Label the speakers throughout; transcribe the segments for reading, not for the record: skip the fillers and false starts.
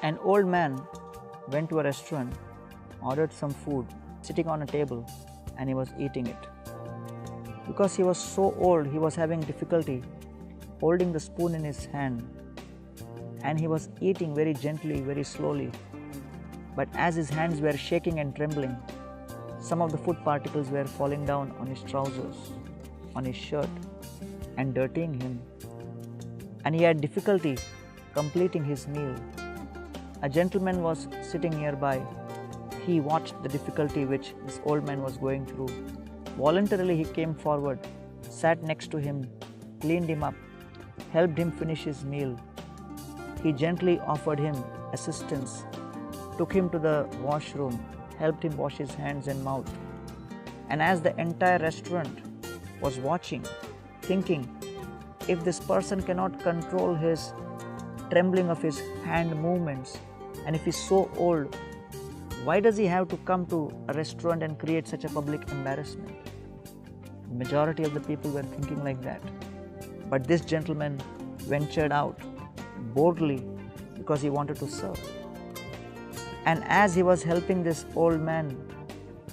Speaker 1: An old man went to a restaurant, ordered some food, sitting on a table, and he was eating it. Because he was so old, he was having difficulty holding the spoon in his hand, and he was eating very gently, very slowly. But as his hands were shaking and trembling, some of the food particles were falling down on his trousers, on his shirt, and dirtying him. And he had difficulty completing his meal. A gentleman was sitting nearby. He watched the difficulty which this old man was going through. Voluntarily, he came forward, sat next to him, cleaned him up, helped him finish his meal. He gently offered him assistance, took him to the washroom, helped him wash his hands and mouth. And as the entire restaurant was watching, thinking, if this person cannot control his trembling of his hand movements, and if he's so old, why does he have to come to a restaurant and create such a public embarrassment? The majority of the people were thinking like that. But this gentleman ventured out boldly because he wanted to serve. And as he was helping this old man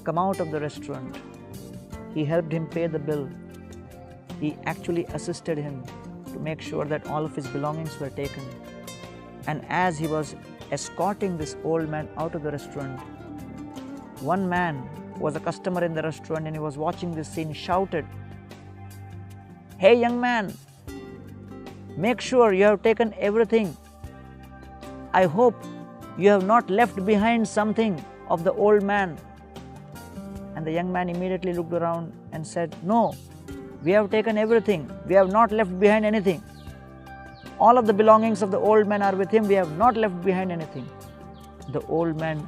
Speaker 1: come out of the restaurant, he helped him pay the bill. He actually assisted him to make sure that all of his belongings were taken. And as he was escorting this old man out of the restaurant, one man who was a customer in the restaurant and he was watching this scene shouted, "Hey young man, make sure you have taken everything. I hope you have not left behind something of the old man." And the young man immediately looked around and said, "No, we have taken everything. We have not left behind anything. All of the belongings of the old man are with him. We have not left behind anything." The old man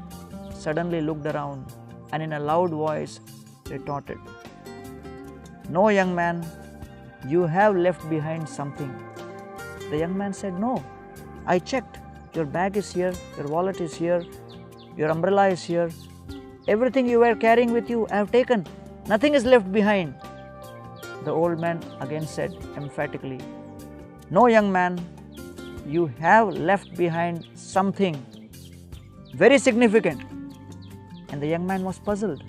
Speaker 1: suddenly looked around and in a loud voice retorted, "No, young man, you have left behind something." The young man said, "No, I checked. Your bag is here, your wallet is here, your umbrella is here. Everything you were carrying with you, I have taken. Nothing is left behind." The old man again said emphatically, "No, young man, you have left behind something very significant." And the young man was puzzled.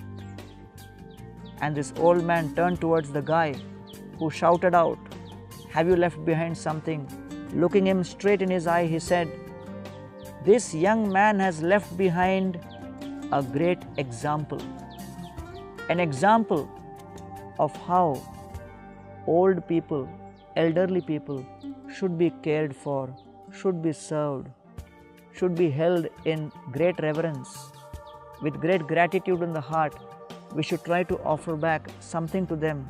Speaker 1: And this old man turned towards the guy who shouted out, "Have you left behind something?" Looking him straight in his eye, he said, "This young man has left behind a great example. An example of how old people, elderly people should be cared for, should be served, should be held in great reverence. With great gratitude in the heart, we should try to offer back something to them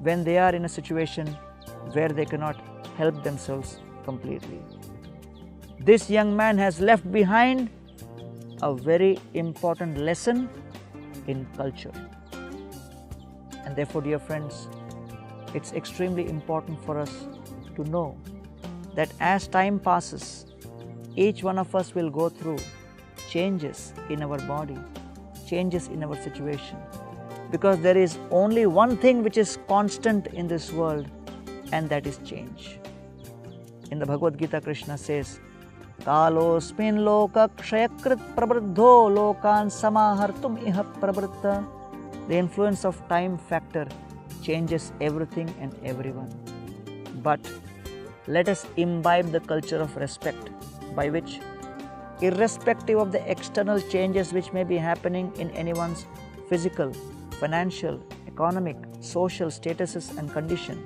Speaker 1: when they are in a situation where they cannot help themselves completely." This young man has left behind a very important lesson in culture. And therefore, dear friends, it's extremely important for us to know that as time passes, each one of us will go through changes in our body, changes in our situation. Because there is only one thing which is constant in this world, and that is change. In the Bhagavad Gita, Krishna says, "Kalosmin loka kshayakrit prabruddho lokan samahartum iha prabrutta." The influence of time factor changes everything and everyone. But let us imbibe the culture of respect, by which, irrespective of the external changes which may be happening in anyone's physical, financial, economic, social statuses and condition,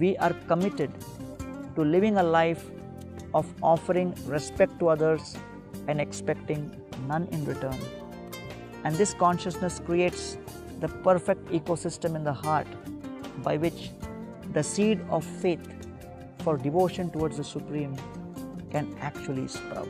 Speaker 1: we are committed to living a life of offering respect to others and expecting none in return. And this consciousness creates the perfect ecosystem in the heart by which the seed of faith for devotion towards the Supreme can actually sprout.